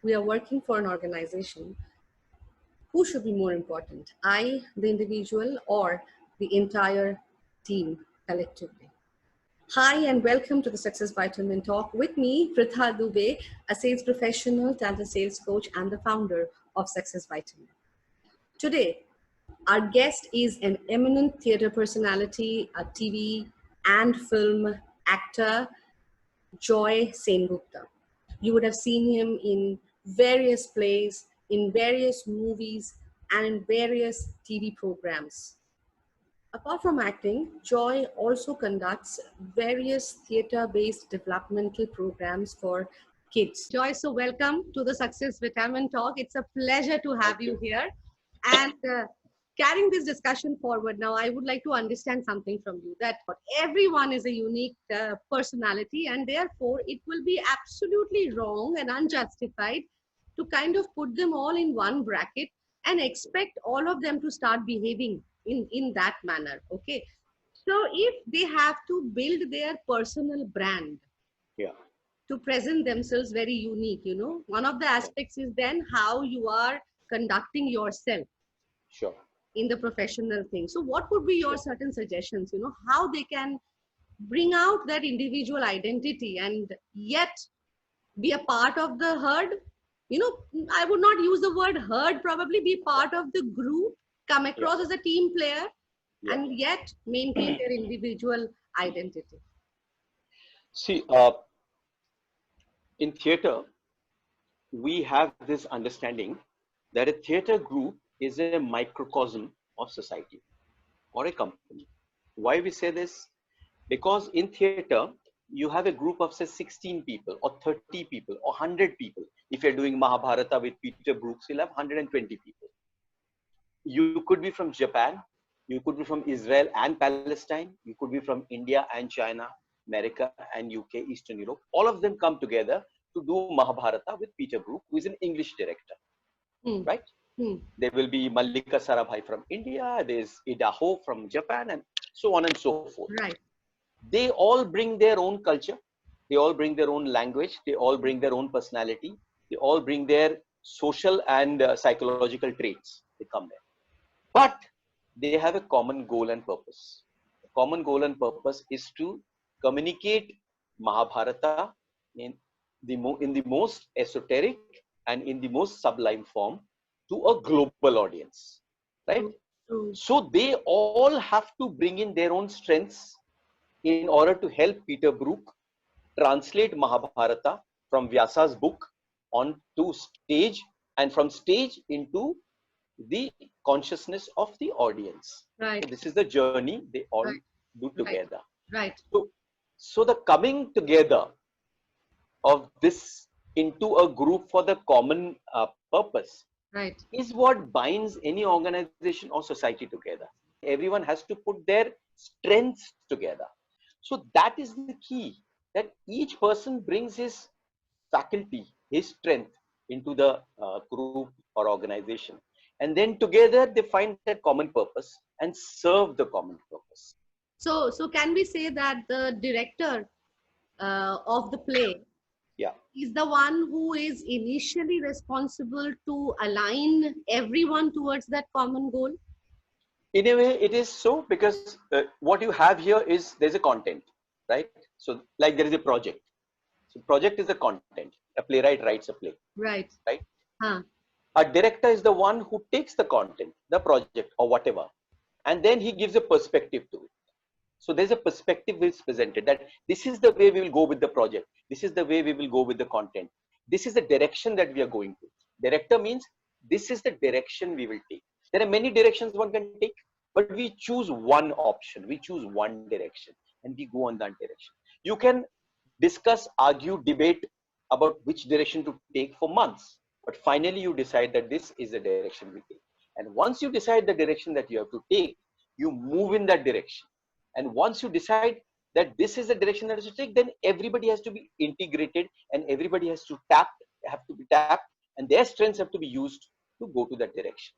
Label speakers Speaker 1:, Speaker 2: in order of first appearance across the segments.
Speaker 1: we are working for an organization, who should be more important? I, the individual, or the entire team collectively? Hi, and welcome to the Success Vitamin Talk with me, Pritha Dubey, a sales professional, talented sales coach, and the founder of Success Vitamin. Today, our guest is an eminent theater personality, a TV and film actor, Joy Sengupta. You would have seen him in various plays, in various movies, and in various TV programs. Apart from acting, Joy also conducts various theater-based developmental programs for kids. Joy, so welcome to the Success Vitamin Talk. It's a pleasure to have you here. And carrying this discussion forward now, I would like to understand something from you, that everyone is a unique personality, and therefore it will be absolutely wrong and unjustified to kind of put them all in one bracket and expect all of them to start behaving in that manner. Okay, so if they have to build their personal brand, to present themselves very unique, one of the aspects is then how you are conducting yourself in the professional thing. So what would be your certain suggestions, how they can bring out that individual identity and yet be a part of the herd? I would not use the word herd, probably be part of the group, come across as a team player, and yet maintain their individual identity.
Speaker 2: See, in theater, we have this understanding that a theater group is a microcosm of society or a company. Why we say this? Because in theater, you have a group of say 16 people or 30 people or 100 people. If you're doing Mahabharata with Peter Brooks, you'll have 120 people. You could be from Japan, you could be from Israel and Palestine, you could be from India and China, America and UK, Eastern Europe. All of them come together to do Mahabharata with Peter Brook, who is an English director, right? There will be Mallika Sarabhai from India, there's Ida Ho from Japan, and so on and so forth.
Speaker 1: Right.
Speaker 2: They all bring their own culture, they all bring their own language, they all bring their own personality, they all bring their social and psychological traits. They come there. But they have a common goal and purpose. The common goal and purpose is to communicate Mahabharata in the most esoteric and in the most sublime form to a global audience, right? So they all have to bring in their own strengths in order to help Peter Brook translate Mahabharata from Vyasa's book onto stage, and from stage into the consciousness of the audience.
Speaker 1: Right.
Speaker 2: So this is the journey they all do together.
Speaker 1: Right.
Speaker 2: So the coming together of this into a group for the common purpose is what binds any organization or society together. Everyone has to put their strengths together. So that is the key, that each person brings his faculty, his strength into the group or organization. And then together they find that common purpose and serve the common purpose.
Speaker 1: So can we say that the director of the play is the one who is initially responsible to align everyone towards that common goal?
Speaker 2: In a way, it is so, because what you have here is there's a content, right? So like there is a project. So project is the content. A playwright writes a play.
Speaker 1: Right.
Speaker 2: Right. A director is the one who takes the content, the project or whatever, and then he gives a perspective to it. So there's a perspective which is presented, that this is the way we will go with the project. This is the way we will go with the content. This is the direction that we are going to. Director means this is the direction we will take. There are many directions one can take, but we choose one option. We choose one direction and we go on that direction. You can discuss, argue, debate about which direction to take for months. But finally, you decide that this is the direction we take. And once you decide the direction that you have to take, you move in that direction. And once you decide that this is the direction that is to take, then everybody has to be integrated and everybody has to be tapped, and their strengths have to be used to go to that direction.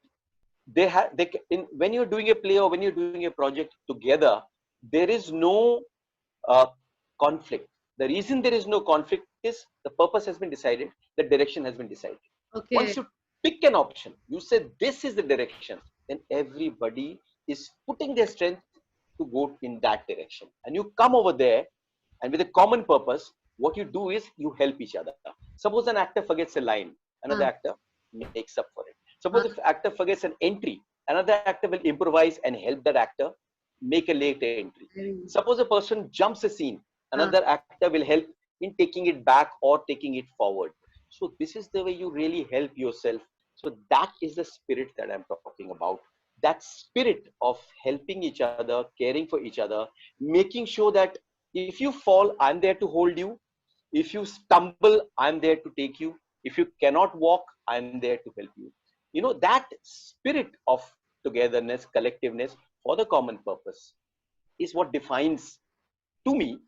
Speaker 2: When you're doing a play or when you're doing a project together, there is no conflict. The reason there is no conflict is the purpose has been decided, the direction has been decided.
Speaker 1: Okay.
Speaker 2: Once you pick an option, you say this is the direction, then everybody is putting their strength to go in that direction. And you come over there and with a common purpose, what you do is you help each other. Suppose an actor forgets a line, another actor makes up for it. Suppose if actor forgets an entry, another actor will improvise and help that actor make a late entry. Suppose a person jumps a scene, another actor will help in taking it back or taking it forward. So this is the way you really help yourself. So that is the spirit that I'm talking about. That spirit of helping each other, caring for each other, making sure that if you fall, I'm there to hold you. If you stumble, I'm there to take you. If you cannot walk, I'm there to help you. You know, that spirit of togetherness, collectiveness for the common purpose is what defines, to me,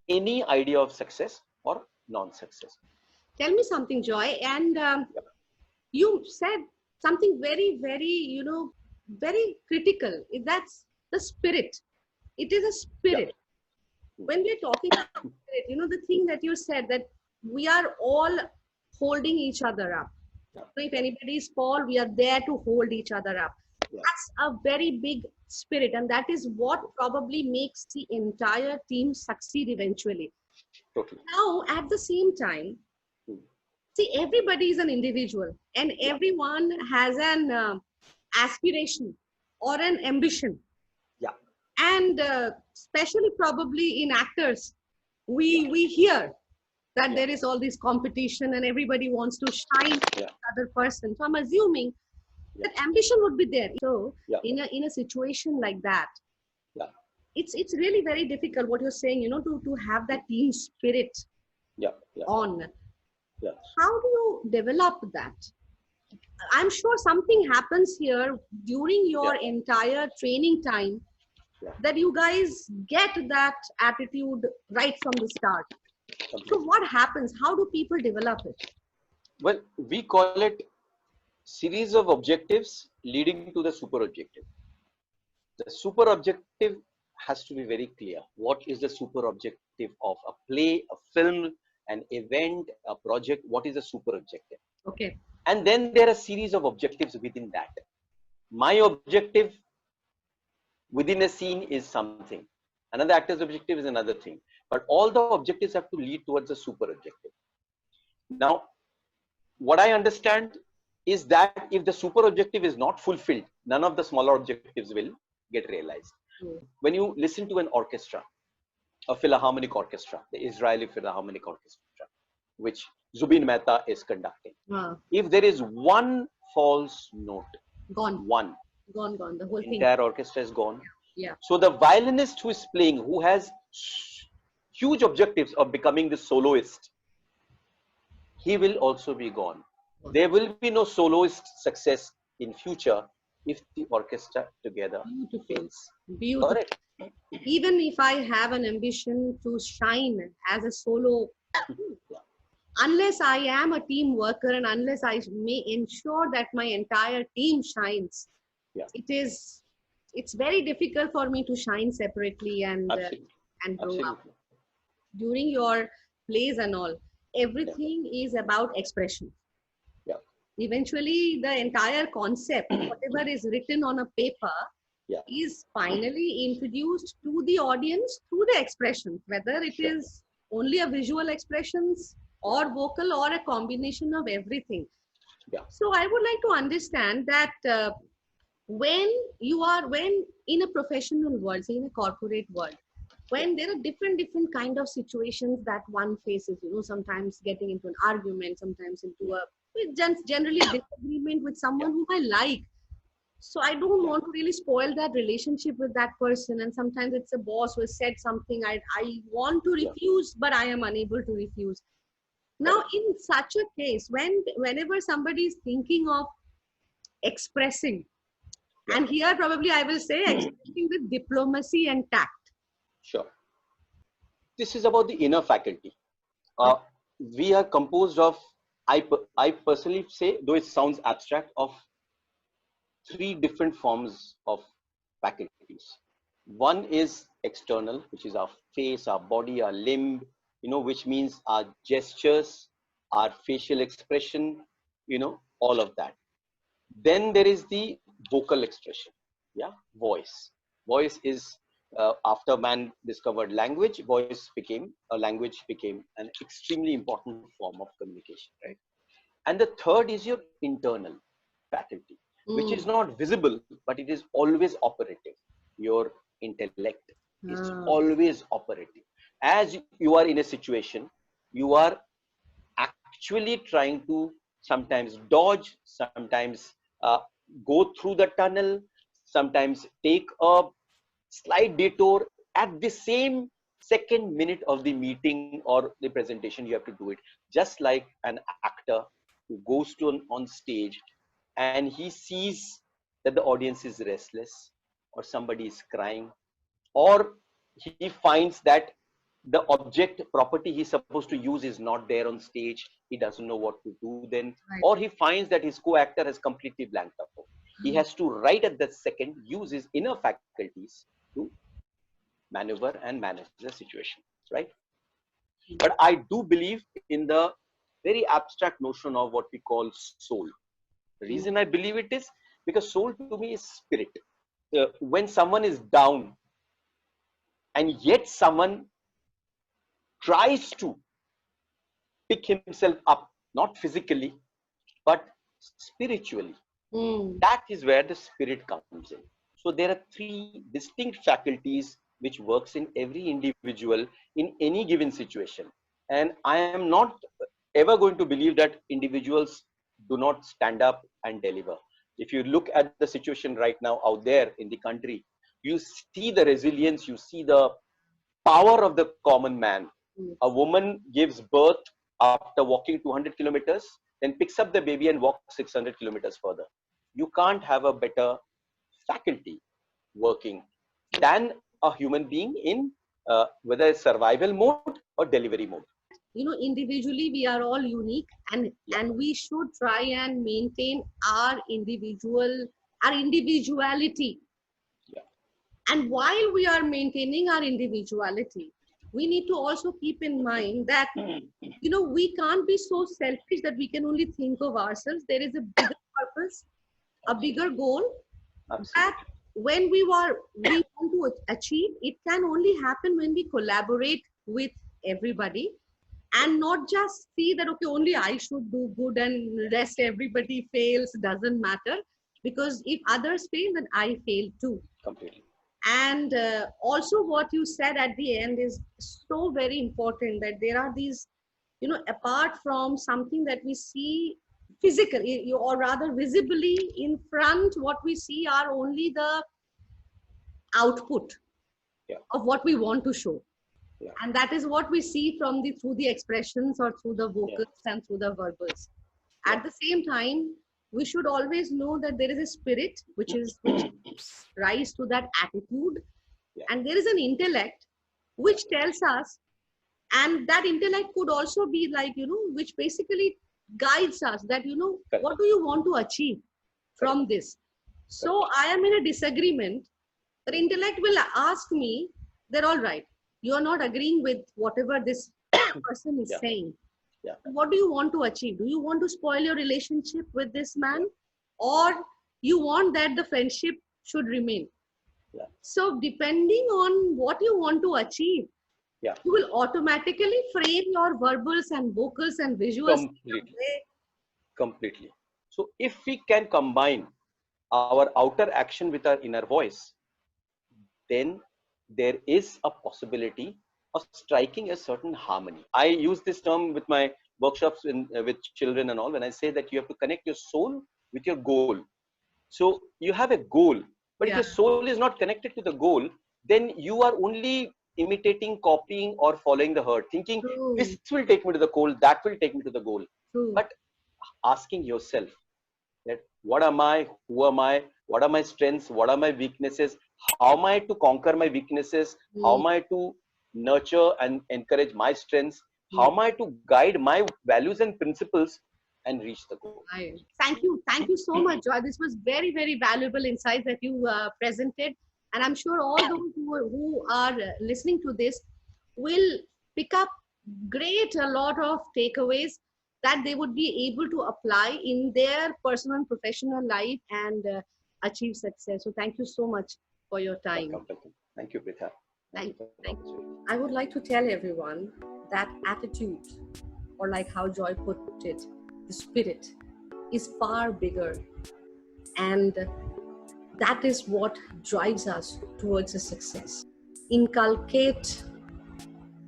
Speaker 2: any idea of success or non-success.
Speaker 1: Tell me something, Joy. And you said something very, very, very critical. That's the spirit. It is a spirit. When we're talking about spirit, the thing that you said, that we are all holding each other up. So if anybody's fall, we are there to hold each other up. That's a very big spirit, and that is what probably makes the entire team succeed eventually.
Speaker 2: Totally.
Speaker 1: Now, at the same time, see, everybody is an individual, and everyone has an aspiration or an ambition.
Speaker 2: Yeah.
Speaker 1: And especially probably in actors, we hear that there is all this competition and everybody wants to shine the other person. So I'm assuming that ambition would be there. So in a situation like that, it's really very difficult what you're saying, to have that team spirit on. How do you develop that? I'm sure something happens here during your entire training time that you guys get that attitude right from the start. So what happens? How do people develop it?
Speaker 2: Well, we call it series of objectives leading to the super objective. The super objective has to be very clear. What is the super objective of a play, a film, an event, a project? What is the super objective?
Speaker 1: Okay.
Speaker 2: And then there are a series of objectives within that. My objective within a scene is something. Another actor's objective is another thing. But all the objectives have to lead towards a super objective. Now, what I understand is that if the super objective is not fulfilled, none of the smaller objectives will get realized. When you listen to an orchestra, a Philharmonic orchestra, the Israeli Philharmonic Orchestra, which Zubin Mehta is conducting. If there is one false note,
Speaker 1: Gone.
Speaker 2: Gone.
Speaker 1: The whole thing.
Speaker 2: Entire orchestra is gone.
Speaker 1: Yeah.
Speaker 2: So the violinist who is playing, who has huge objectives of becoming the soloist, he will also be gone. There will be no soloist success in future if the orchestra together fails.
Speaker 1: Beautiful.
Speaker 2: Correct.
Speaker 1: Even if I have an ambition to shine as a solo, unless I am a team worker and unless I may ensure that my entire team shines, it's very difficult for me to shine separately and grow up. During your plays and all, everything is about expression. Eventually, the entire concept, whatever is written on a paper, is finally introduced to the audience through the expression, whether it is only a visual expressions or vocal or a combination of everything. So I would like to understand that when in a professional world, say in a corporate world, when there are different kind of situations that one faces, sometimes getting into an argument, sometimes into a generally a disagreement with someone whom I like. So I don't want to really spoil that relationship with that person. And sometimes it's a boss who has said something I want to refuse, but I am unable to refuse. Now, in such a case, whenever somebody is thinking of expressing, and here probably I will say expressing with diplomacy and tact.
Speaker 2: Sure. This is about the inner faculty. We are composed of, I personally say, though it sounds abstract, of 3 different forms of faculties. One is external, which is our face, our body, our limb, which means our gestures, our facial expression, all of that. Then there is the vocal expression. Yeah, voice. Voice is after man discovered language, language became an extremely important form of communication, right? And the third is your internal faculty, which is not visible, but it is always operative. Your intellect is
Speaker 1: Ah.
Speaker 2: always operative. As you are in a situation, you are actually trying to sometimes dodge, sometimes go through the tunnel, sometimes take a slight detour at the same second minute of the meeting or the presentation. You have to do it just like an actor who goes to on stage and he sees that the audience is restless or somebody is crying, or he finds that the object property he's supposed to use is not there on stage. He doesn't know what to do then,
Speaker 1: Right.
Speaker 2: or he finds that his co-actor has completely blanked out. He has to right at that second use his inner faculties to maneuver and manage the situation, right? But I do believe in the very abstract notion of what we call soul. The reason I believe it is because soul to me is spirit. When someone is down and yet someone tries to pick himself up, not physically, but spiritually, that is where the spirit comes in. So there are three distinct faculties which works in every individual in any given situation. And I am not ever going to believe that individuals do not stand up and deliver. If you look at the situation right now out there in the country, you see the resilience, you see the power of the common man. A woman gives birth after walking 200 kilometers, then picks up the baby and walks 600 kilometers further. You can't have a better faculty working than a human being in whether it's survival mode or delivery mode.
Speaker 1: Individually we are all unique, and we should try and maintain our individuality.
Speaker 2: Yeah.
Speaker 1: And while we are maintaining our individuality, we need to also keep in mind that we can't be so selfish that we can only think of ourselves. There is a bigger purpose, a bigger goal.
Speaker 2: Absolutely.
Speaker 1: That when we want to achieve, it can only happen when we collaborate with everybody, and not just see that okay, only I should do good and rest everybody fails. Doesn't matter, because if others fail, then I fail too.
Speaker 2: Completely.
Speaker 1: And also what you said at the end is so very important, that there are these, apart from something that we see physically, or rather visibly in front, what we see are only the output of what we want to show. And that is what we see through the expressions, or through the vocals and through the verbals. At the same time, we should always know that there is a spirit which gives rise to that attitude, and there is an intellect which tells us, and that intellect could also be like, which basically guides us that, what do you want to achieve from this? So I am in a disagreement. The intellect will ask me that, all right, you are not agreeing with whatever this person is saying. What do you want to achieve? Do you want to spoil your relationship with this man, or you want that the friendship should remain? So depending on what you want to achieve, you will automatically frame your verbals and vocals and visuals.
Speaker 2: Completely. So if we can combine our outer action with our inner voice, then there is a possibility of striking a certain harmony. I use this term with my workshops with children and all, when I say that you have to connect your soul with your goal. So you have a goal, but if your soul is not connected to the goal, then you are only imitating, copying, or following the herd, thinking this will take me to the goal, that will take me to the goal. But asking yourself that what am I, who am I, what are my strengths, what are my weaknesses, how am I to conquer my weaknesses, how am I to nurture and encourage my strengths, how am I to guide my values and principles and reach the goal.
Speaker 1: Thank you so much, Joy. This was very, very valuable insights that you presented, and I'm sure all those who are listening to this will pick up a lot of takeaways that they would be able to apply in their personal and professional life and achieve success. So thank you so much for your time.
Speaker 2: Welcome, welcome. Thank you, Pritha. Thank you for the opportunity.
Speaker 1: I would like to tell everyone that attitude, or like how Joy put it, the spirit, is far bigger, and that is what drives us towards a success. Inculcate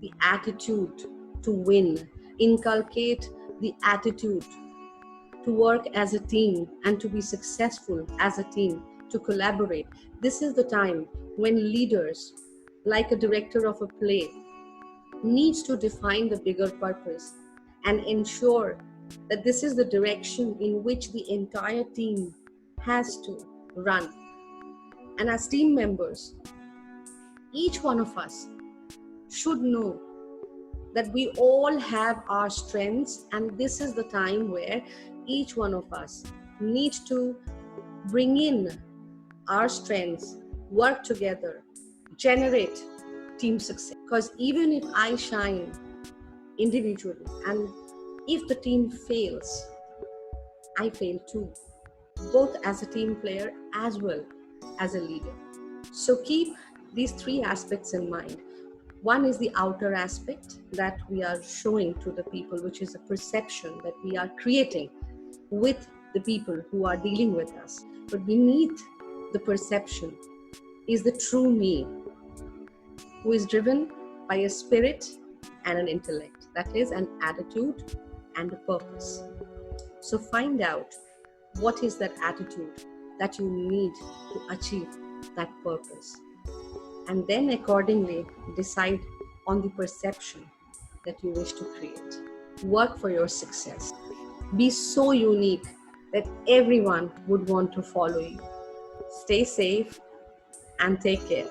Speaker 1: the attitude to win, inculcate the attitude to work as a team and to be successful as a team, to collaborate. This is the time when leaders, like a director of a play, needs to define the bigger purpose and ensure that this is the direction in which the entire team has to run. And as team members, each one of us should know that we all have our strengths, and this is the time where each one of us needs to bring in our strengths, work together, generate team success. Because even if I shine individually and if the team fails, I fail too, both as a team player as well as a leader. So keep these three aspects in mind. One is the outer aspect that we are showing to the people, which is a perception that we are creating with the people who are dealing with us. But beneath the perception is the true me, who is driven by a spirit and an intellect, that is an attitude and a purpose. So find out what is that attitude that you need to achieve that purpose, and then accordingly decide on the perception that you wish to create. Work for your success. Be so unique that everyone would want to follow you. Stay safe and take care.